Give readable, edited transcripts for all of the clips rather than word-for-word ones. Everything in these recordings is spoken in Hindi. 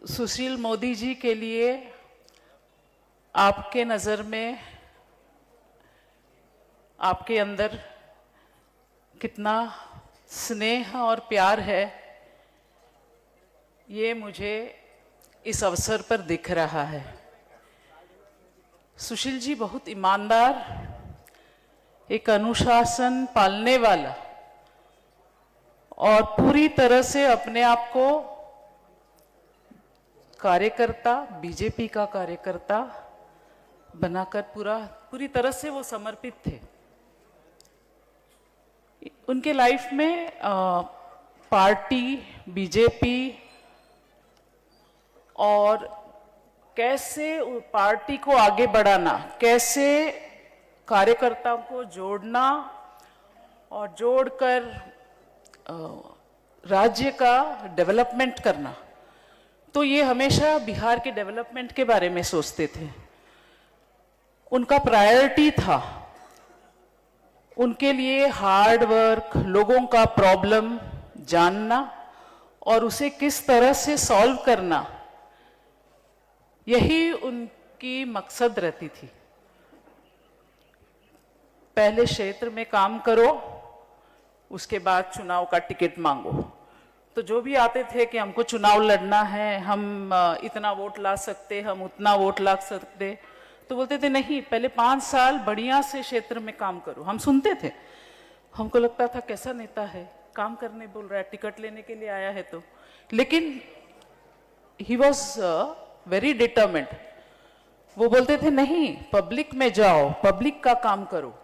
सुशील मोदी जी के लिए आपके नज़र में, आपके अंदर कितना स्नेह और प्यार है, ये मुझे इस अवसर पर दिख रहा है। सुशील जी बहुत ईमानदार, एक अनुशासन पालने वाला और पूरी तरह से अपने आप को कार्यकर्ता, बीजेपी का कार्यकर्ता बनाकर पूरी तरह से वो समर्पित थे। उनके लाइफ में पार्टी, बीजेपी और कैसे पार्टी को आगे बढ़ाना, कैसे कार्यकर्ताओं को जोड़ना और जोड़कर राज्य का डेवलपमेंट करना, तो ये हमेशा बिहार के डेवलपमेंट के बारे में सोचते थे। उनका प्रायोरिटी था, उनके लिए हार्ड वर्क, लोगों का प्रॉब्लम जानना और उसे किस तरह से सॉल्व करना, यही उनकी मकसद रहती थी। पहले क्षेत्र में काम करो, उसके बाद चुनाव का टिकट मांगो। तो जो भी आते थे कि हमको चुनाव लड़ना है, हम इतना वोट ला सकते, हम उतना वोट ला सकते, तो बोलते थे नहीं, पहले 5 साल बढ़िया से क्षेत्र में काम करो। हम सुनते थे, हमको लगता था कैसा नेता है, काम करने बोल रहा है, टिकट लेने के लिए आया है तो। लेकिन ही वॉज वेरी डिटर्मिन्ड। वो बोलते थे नहीं, पब्लिक में जाओ, पब्लिक का काम करो,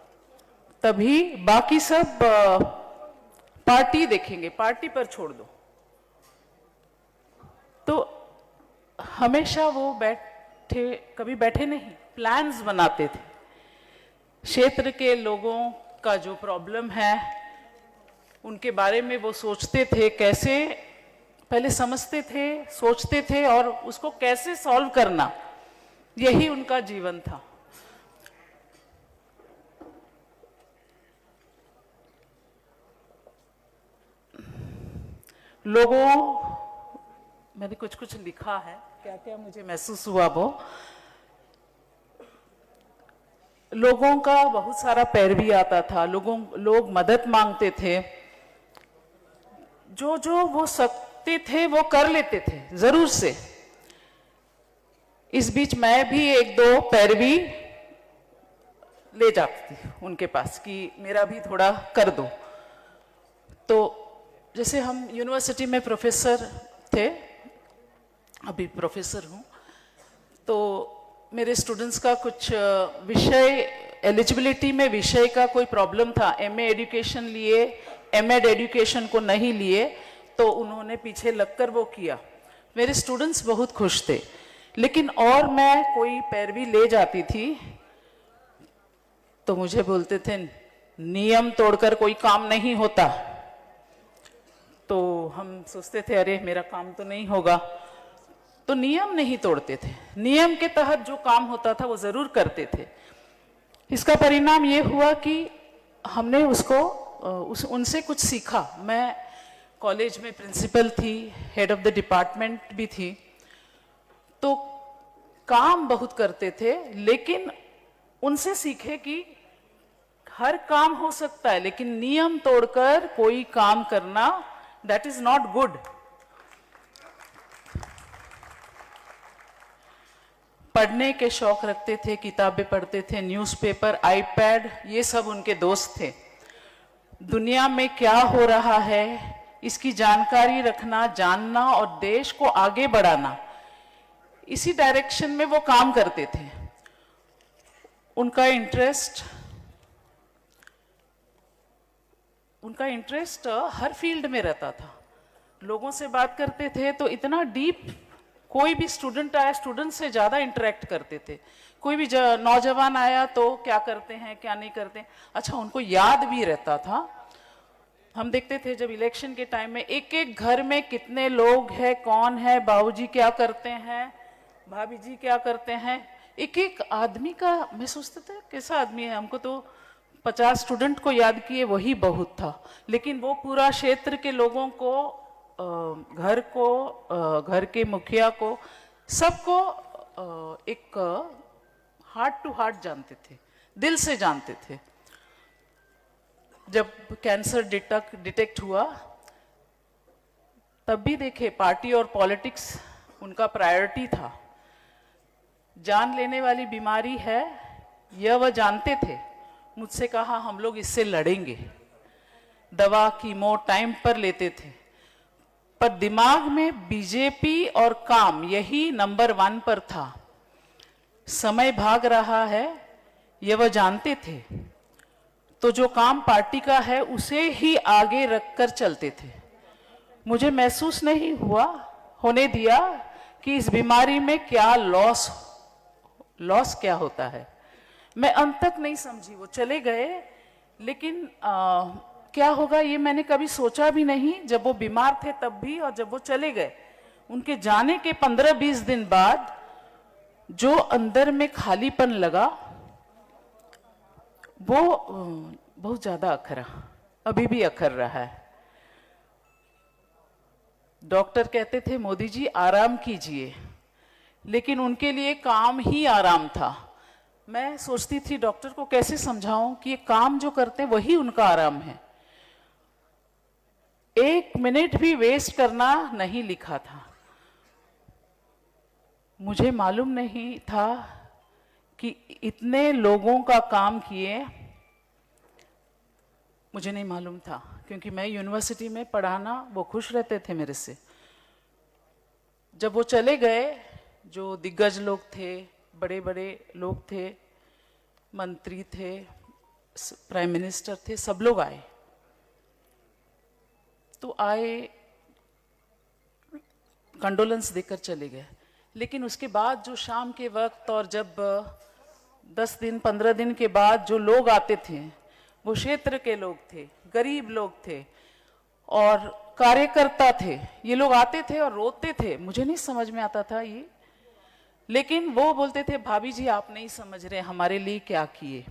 तभी बाकी सब पार्टी देखेंगे, पार्टी पर छोड़ दो। तो हमेशा वो कभी बैठे नहीं, प्लान्स बनाते थे। क्षेत्र के लोगों का जो प्रॉब्लम है उनके बारे में वो सोचते थे, कैसे पहले समझते थे, सोचते थे और उसको कैसे सॉल्व करना, यही उनका जीवन था। मैंने कुछ लिखा है, क्या क्या मुझे महसूस हुआ वो। लोगों का बहुत सारा पैरवी आता था, लोग मदद मांगते थे, जो वो सकते थे वो कर लेते थे जरूर से। इस बीच मैं भी 1-2 पैरवी ले जाती थी उनके पास कि मेरा भी थोड़ा कर दो। तो जैसे हम यूनिवर्सिटी में प्रोफेसर थे, अभी प्रोफेसर हूँ, तो मेरे स्टूडेंट्स का कुछ विषय, एलिजिबिलिटी में विषय का कोई प्रॉब्लम था, एमए एजुकेशन लिए, एमएड एजुकेशन को नहीं लिए, तो उन्होंने पीछे लगकर वो किया। मेरे स्टूडेंट्स बहुत खुश थे। लेकिन और मैं कोई पैरवी ले जाती थी तो मुझे बोलते थे नियम तोड़कर कोई काम नहीं होता। तो हम सोचते थे अरे मेरा काम तो नहीं होगा, तो नियम नहीं तोड़ते थे, नियम के तहत जो काम होता था वो जरूर करते थे। इसका परिणाम ये हुआ कि हमने उनसे कुछ सीखा। मैं कॉलेज में प्रिंसिपल थी, हेड ऑफ द डिपार्टमेंट भी थी, तो काम बहुत करते थे, लेकिन उनसे सीखे कि हर काम हो सकता है, लेकिन नियम तोड़कर कोई काम करना, दैट इज नॉट गुड। पढ़ने के शौक रखते थे, किताबें पढ़ते थे, न्यूज़पेपर, आईपैड, ये सब उनके दोस्त थे। दुनिया में क्या हो रहा है इसकी जानकारी रखना, जानना और देश को आगे बढ़ाना, इसी डायरेक्शन में वो काम करते थे। उनका इंटरेस्ट हर फील्ड में रहता था। लोगों से बात करते थे तो इतना डीप, कोई भी स्टूडेंट आया, स्टूडेंट से ज़्यादा इंटरेक्ट करते थे। कोई भी नौजवान आया तो क्या करते हैं, क्या नहीं करते, अच्छा उनको याद भी रहता था। हम देखते थे जब इलेक्शन के टाइम में एक एक घर में कितने लोग हैं, कौन है, बाबूजी क्या करते हैं, भाभी जी क्या करते हैं, एक एक आदमी का मैं सोचते थे कैसा आदमी है। हमको तो 50 स्टूडेंट को याद किए वही बहुत था, लेकिन वो पूरा क्षेत्र के लोगों को घर के मुखिया को, सबको एक हार्ट टू हार्ट जानते थे, दिल से जानते थे। जब कैंसर डिटेक्ट हुआ तब भी देखे पार्टी और पॉलिटिक्स उनका प्रायोरिटी था। जान लेने वाली बीमारी है यह वह जानते थे। मुझसे कहा हम लोग इससे लड़ेंगे। दवा कीमो टाइम पर लेते थे, पर दिमाग में बीजेपी और काम यही नंबर 1 पर था। समय भाग रहा है यह वह जानते थे, तो जो काम पार्टी का है उसे ही आगे रखकर चलते थे। मुझे महसूस नहीं होने दिया कि इस बीमारी में क्या लॉस क्या होता है। मैं अंत तक नहीं समझी। वो चले गए, लेकिन क्या होगा ये मैंने कभी सोचा भी नहीं, जब वो बीमार थे तब भी और जब वो चले गए। उनके जाने के 15-20 दिन बाद जो अंदर में खालीपन लगा वो बहुत ज्यादा अखरा, अभी भी अखर रहा है। डॉक्टर कहते थे मोदी जी आराम कीजिए, लेकिन उनके लिए काम ही आराम था। मैं सोचती थी डॉक्टर को कैसे समझाऊं कि ये काम जो करते हैं वही उनका आराम है। 1 मिनट भी वेस्ट करना नहीं लिखा था। मुझे मालूम नहीं था कि इतने लोगों का काम किए, मुझे नहीं मालूम था, क्योंकि मैं यूनिवर्सिटी में पढ़ाना, वो खुश रहते थे मेरे से। जब वो चले गए, जो दिग्गज लोग थे, बड़े बड़े लोग थे, मंत्री थे, प्राइम मिनिस्टर थे, सब लोग आए। तो आए, कंडोलेंस देकर चले गए। लेकिन उसके बाद जो शाम के वक्त और जब 10 दिन 15 दिन के बाद जो लोग आते थे, वो क्षेत्र के लोग थे, गरीब लोग थे और कार्यकर्ता थे। ये लोग आते थे और रोते थे। मुझे नहीं समझ में आता था ये, लेकिन वो बोलते थे भाभी जी आप नहीं समझ रहे हमारे लिए क्या किए,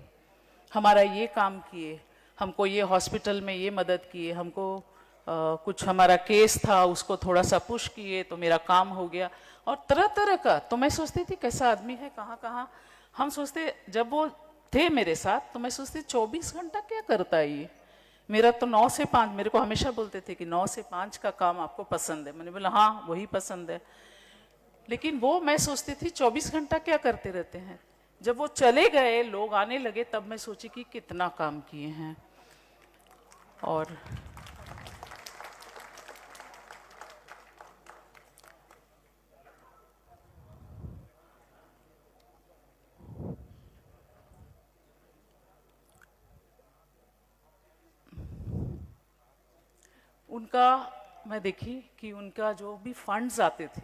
हमारा ये काम किए, हमको ये हॉस्पिटल में ये मदद किए, हमको कुछ हमारा केस था उसको थोड़ा सा पुश किए तो मेरा काम हो गया। और तरह तरह का। तो मैं सोचती थी कैसा आदमी है, कहाँ कहाँ। हम सोचते, जब वो थे मेरे साथ तो मैं सोचती 24 घंटा क्या करता है ये। मेरा तो 9 से 5, मेरे को हमेशा बोलते थे कि 9 से 5 का काम आपको पसंद है। मैंने बोला हाँ वही पसंद है। लेकिन वो मैं सोचती थी 24 घंटा क्या करते रहते हैं। जब वो चले गए, लोग आने लगे, तब मैं सोची कि कितना काम किए हैं। और उनका मैं देखी कि उनका जो भी फंड्स आते थे,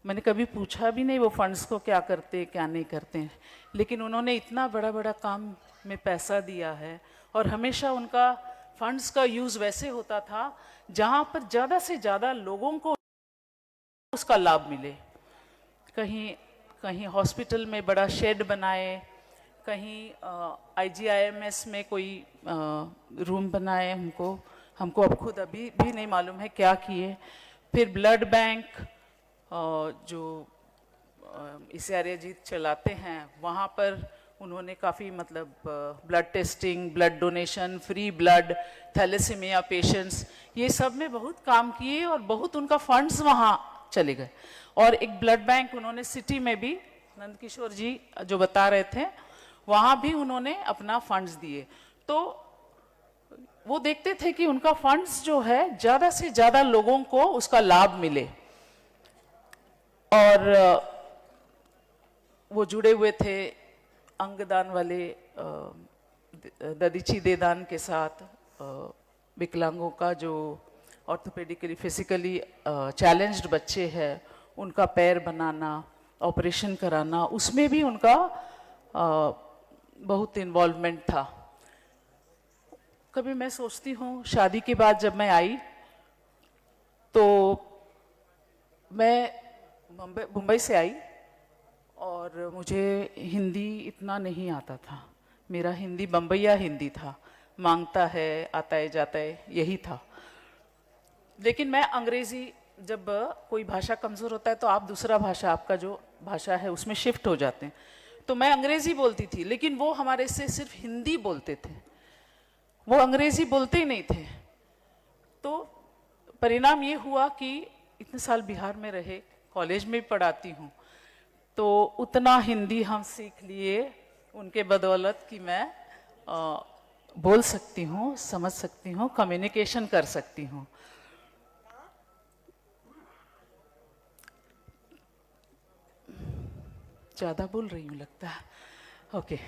मैंने कभी पूछा भी नहीं वो फंड्स को क्या करते क्या नहीं करते हैं, लेकिन उन्होंने इतना बड़ा बड़ा काम में पैसा दिया है। और हमेशा उनका फंड्स का यूज़ वैसे होता था जहाँ पर ज़्यादा से ज़्यादा लोगों को उसका लाभ मिले। कहीं कहीं हॉस्पिटल में बड़ा शेड बनाए, कहीं IGIMS में कोई रूम बनाए। हमको अब खुद अभी भी नहीं मालूम है क्या किए। फिर ब्लड बैंक जो इसे आर्यजीत चलाते हैं, वहाँ पर उन्होंने काफ़ी मतलब blood testing, blood donation, free blood, thalassemia patients, ये सब में बहुत काम किए और बहुत उनका फंड्स वहाँ चले गए। और एक ब्लड बैंक उन्होंने सिटी में भी, नंदकिशोर जी जो बता रहे थे, वहाँ भी उन्होंने अपना फंड्स दिए। तो वो देखते थे कि उनका फंड्स जो है ज़्यादा से ज़्यादा लोगों को उसका लाभ मिले। और वो जुड़े हुए थे अंगदान वाले ददीची देदान के साथ। विकलांगों का जो ऑर्थोपेडिकली फिजिकली चैलेंज्ड बच्चे हैं उनका पैर बनाना, ऑपरेशन कराना, उसमें भी उनका बहुत इन्वॉल्वमेंट था। कभी मैं सोचती हूँ शादी के बाद जब मैं आई तो मैं मुंबई से आई और मुझे हिंदी इतना नहीं आता था। मेरा हिंदी बम्बईया हिंदी था, मांगता है आता है जाता है यही था। लेकिन मैं अंग्रेजी, जब कोई भाषा कमज़ोर होता है तो आप दूसरा भाषा, आपका जो भाषा है उसमें शिफ्ट हो जाते हैं। तो मैं अंग्रेजी बोलती थी, लेकिन वो हमारे से सिर्फ हिंदी बोलते थे, वो अंग्रेजी बोलते ही नहीं थे। तो परिणाम ये हुआ कि इतने साल बिहार में रहे, कॉलेज में भी पढ़ाती हूँ, तो उतना हिंदी हम सीख लिए उनके बदौलत कि मैं बोल सकती हूँ, समझ सकती हूँ, कम्युनिकेशन कर सकती हूँ। ज़्यादा बोल रही हूँ लगता है, ओके।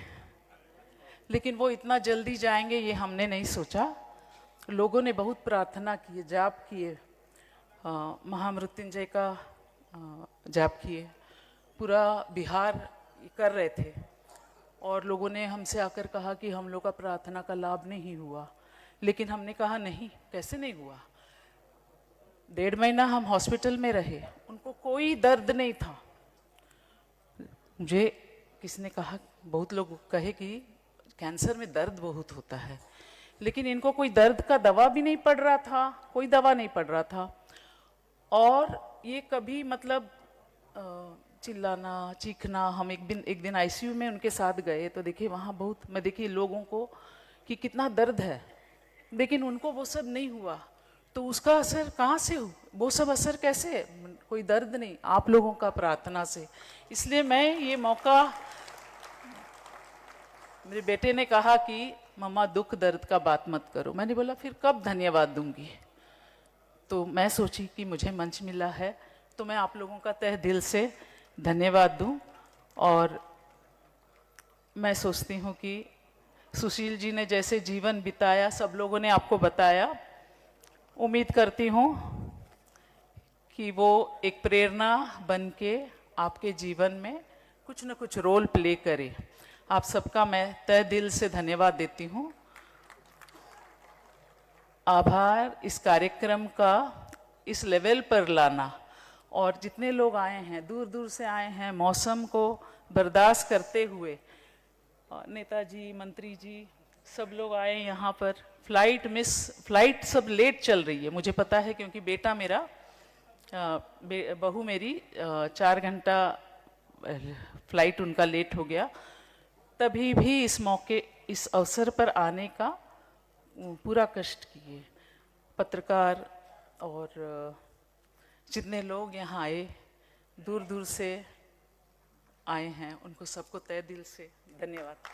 लेकिन वो इतना जल्दी जाएंगे ये हमने नहीं सोचा। लोगों ने बहुत प्रार्थना की, जाप किए, महामृत्युंजय का जाप किए, पूरा बिहार कर रहे थे। और लोगों ने हमसे आकर कहा कि हम लोग का प्रार्थना का लाभ नहीं हुआ। लेकिन हमने कहा नहीं, कैसे नहीं हुआ। 1.5 महीना हम हॉस्पिटल में रहे, उनको कोई दर्द नहीं था। मुझे किसने कहा, बहुत लोग कहे कि कैंसर में दर्द बहुत होता है, लेकिन इनको कोई दर्द का दवा भी नहीं पड़ रहा था, कोई दवा नहीं पड़ रहा था। और ये कभी मतलब चिल्लाना, चीखना, हम एक दिन आईसीयू में उनके साथ गए तो देखिए वहाँ बहुत, मैं देखिए लोगों को कि कितना दर्द है, लेकिन उनको वो सब नहीं हुआ। तो उसका असर कहाँ से हो, वो सब असर कैसे, कोई दर्द नहीं, आप लोगों का प्रार्थना से। इसलिए मैं ये मौका, मेरे बेटे ने कहा कि मम्मा दुख दर्द का बात मत करो। मैंने बोला फिर कब धन्यवाद दूंगी। तो मैं सोची कि मुझे मंच मिला है तो मैं आप लोगों का तहे दिल से धन्यवाद दूं। और मैं सोचती हूँ कि सुशील जी ने जैसे जीवन बिताया, सब लोगों ने आपको बताया, उम्मीद करती हूँ कि वो एक प्रेरणा बन के आपके जीवन में कुछ न कुछ रोल प्ले करे। आप सबका मैं तहे दिल से धन्यवाद देती हूँ। आभार इस कार्यक्रम का इस लेवल पर लाना, और जितने लोग आए हैं, दूर दूर से आए हैं, मौसम को बर्दाश्त करते हुए, नेताजी, मंत्री जी, सब लोग आए यहाँ पर। फ्लाइट सब लेट चल रही है, मुझे पता है, क्योंकि बेटा मेरा, बहू मेरी 4 घंटा फ्लाइट उनका लेट हो गया। तभी भी इस मौके, इस अवसर पर आने का पूरा कष्ट किए। पत्रकार और जितने लोग यहाँ आए, दूर दूर से आए हैं, उनको सबको तहे दिल से धन्यवाद।